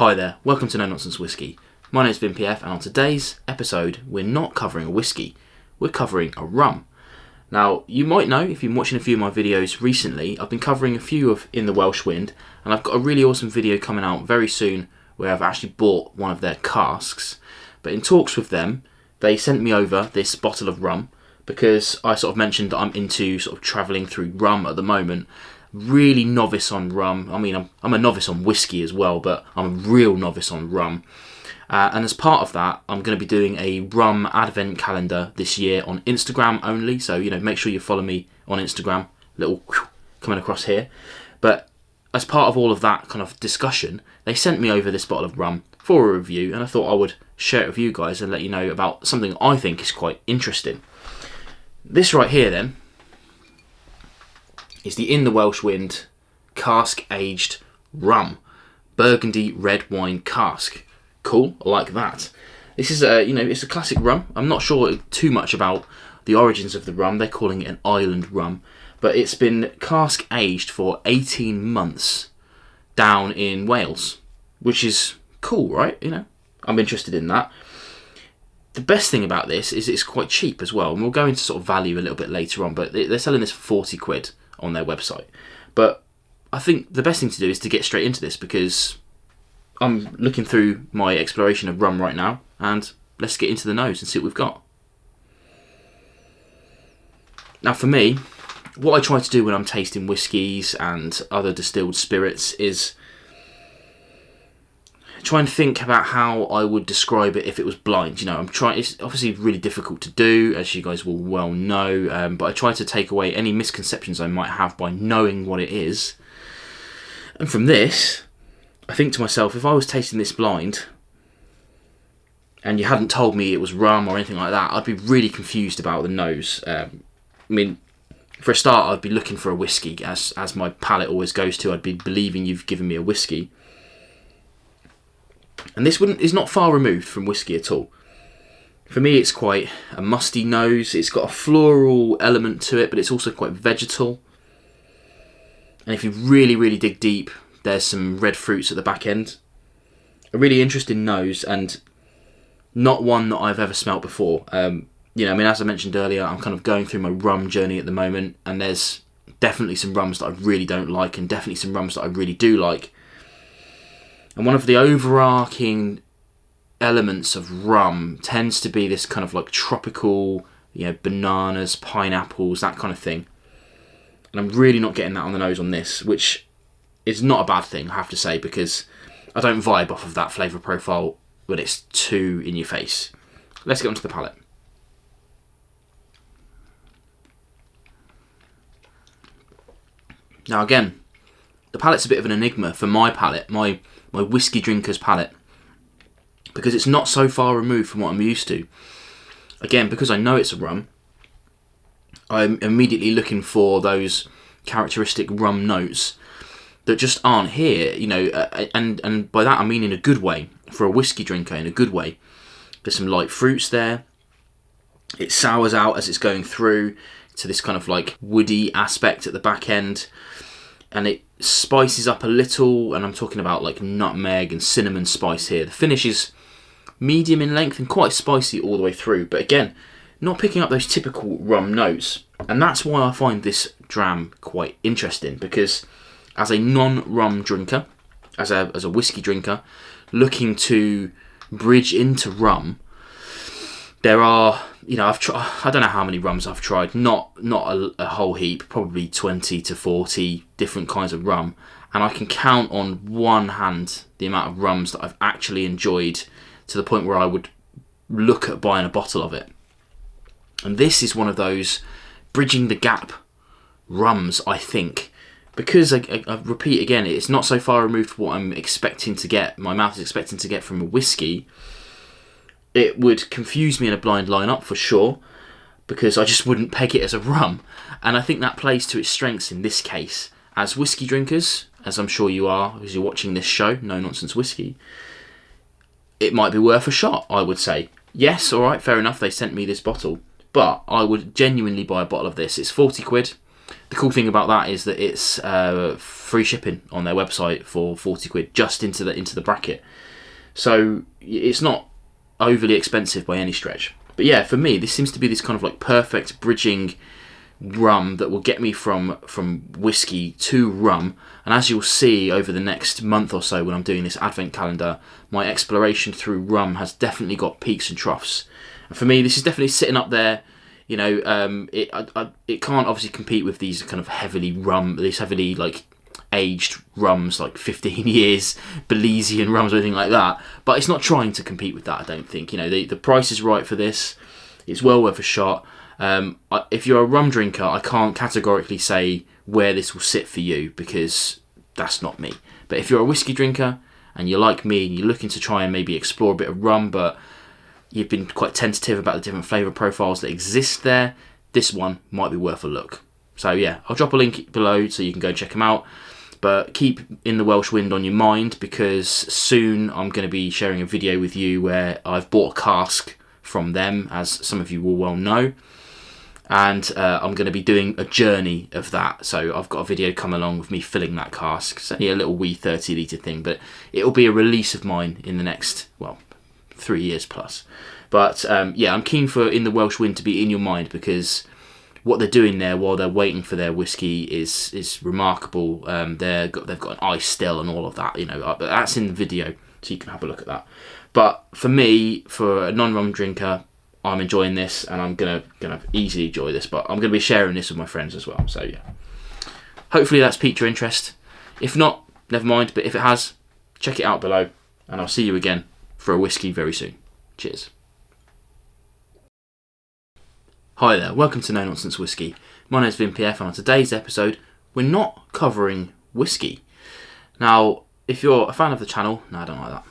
Hi there, welcome to No Nonsense Whiskey. My name's Vin PF, and on today's episode we're not covering a whiskey, we're covering a rum. Now, you might know, if you've been watching a few of my videos recently, I've been covering a few of In The Welsh Wind, and I've got a really awesome video coming out very soon where I've actually bought one of their casks. But in talks with them, they sent me over this bottle of rum, because I sort of mentioned that I'm into sort of travelling through rum at the moment. Really novice on rum. I mean, I'm a novice on whiskey as well, but I'm a real novice on rum. And as part of that, I'm going to be doing a rum advent calendar this year on Instagram only. So, make sure you follow me on Instagram. Little coming across here. But as part of all of that kind of discussion, they sent me over this bottle of rum for a review, and I thought I would share it with you guys and let you know about something I think is quite interesting. This right here, then, is the In The Welsh Wind cask aged rum, burgundy red wine cask. Cool, I like that. This is it's a classic rum. I'm not sure too much about the origins of the rum. They're calling it an island rum, but it's been cask aged for 18 months down in Wales, which is cool, right? I'm interested in that. The best thing about this is it's quite cheap as well, and we'll go into sort of value a little bit later on, but they're selling this for 40 quid on their website. But I think the best thing to do is to get straight into this, because I'm looking through my exploration of rum right now, and let's get into the nose and see what we've got. Now for me, what I try to do when I'm tasting whiskies and other distilled spirits is try and think about how I would describe it if it was blind. It's obviously really difficult to do, as you guys will well know, but I try to take away any misconceptions I might have by knowing what it is. And from this, I think to myself, if I was tasting this blind and you hadn't told me it was rum or anything like that, I'd be really confused about the nose. For a start, I'd be looking for a whiskey, as my palate always goes to. I'd be believing you've given me a whiskey. And this is not far removed from whiskey at all. For me, it's quite a musty nose. It's got a floral element to it, but it's also quite vegetal. And if you really, really dig deep, there's some red fruits at the back end. A really interesting nose, and not one that I've ever smelt before. As I mentioned earlier, I'm kind of going through my rum journey at the moment, and there's definitely some rums that I really don't like, and definitely some rums that I really do like. And one of the overarching elements of rum tends to be this kind of like tropical, bananas, pineapples, that kind of thing. And I'm really not getting that on the nose on this, which is not a bad thing, I have to say, because I don't vibe off of that flavour profile when it's too in your face. Let's get onto the palate. Now again, the palate's a bit of an enigma for my palate, my whiskey drinker's palate, because it's not so far removed from what I'm used to. Again, because I know it's a rum, I'm immediately looking for those characteristic rum notes that just aren't here, and by that I mean in a good way, for a whiskey drinker, in a good way. There's some light fruits there. It sours out as it's going through to this kind of like woody aspect at the back end, and it spices up a little, and I'm talking about like nutmeg and cinnamon spice here. The finish is medium in length and quite spicy all the way through, but again, not picking up those typical rum notes. And that's why I find this dram quite interesting, because as a non-rum drinker, as a whiskey drinker, looking to bridge into rum, there are, I don't know how many rums I've tried, not a whole heap, probably 20 to 40 different kinds of rum, and I can count on one hand the amount of rums that I've actually enjoyed to the point where I would look at buying a bottle of it. And this is one of those bridging the gap rums, I think, because I repeat again, it's not so far removed from what I'm expecting to get, my mouth is expecting to get from a whiskey. It would confuse me in a blind lineup for sure, because I just wouldn't peg it as a rum. And I think that plays to its strengths in this case. As whiskey drinkers, as I'm sure you are, because you're watching this show, No Nonsense Whiskey, it might be worth a shot, I would say. Yes, alright, fair enough, they sent me this bottle, but I would genuinely buy a bottle of this. It's 40 quid. The cool thing about that is that it's free shipping on their website for 40 quid just into the bracket. So it's not overly expensive by any stretch. But yeah, for me, this seems to be this kind of like perfect bridging rum that will get me from whiskey to rum. And as you'll see over the next month or so when I'm doing this advent calendar, my exploration through rum has definitely got peaks and troughs. And for me, this is definitely sitting up there. You know, it can't obviously compete with these kind of heavily like aged rums, like 15 years Belizean rums or anything like that. But it's not trying to compete with that, I don't think. You know, the price is right for this. It's well worth a shot. If you're a rum drinker, I can't categorically say where this will sit for you because that's not me. But if you're a whiskey drinker and you're like me and you're looking to try and maybe explore a bit of rum, but you've been quite tentative about the different flavour profiles that exist there, this one might be worth a look. So yeah, I'll drop a link below so you can go check them out. But keep In The Welsh Wind on your mind because soon I'm going to be sharing a video with you where I've bought a cask from them, as some of you will well know. And I'm going to be doing a journey of that. So I've got a video come along with me filling that cask. It's only a little wee 30 litre thing, but it'll be a release of mine in the next, 3 years plus. But yeah, I'm keen for In The Welsh Wind to be in your mind because what they're doing there while they're waiting for their whiskey is remarkable. They've got an ice still and all of that, you know. But that's in the video, so you can have a look at that. But for me, for a non-rum drinker, I'm enjoying this, and I'm gonna easily enjoy this. But I'm gonna be sharing this with my friends as well. So yeah, hopefully that's piqued your interest. If not, never mind. But if it has, check it out below, and I'll see you again for a whiskey very soon. Cheers. Hi there, welcome to No Nonsense Whiskey. My name's Vin PF, and on today's episode, we're not covering whiskey. Now, if you're a fan of the channel, no, I don't like that.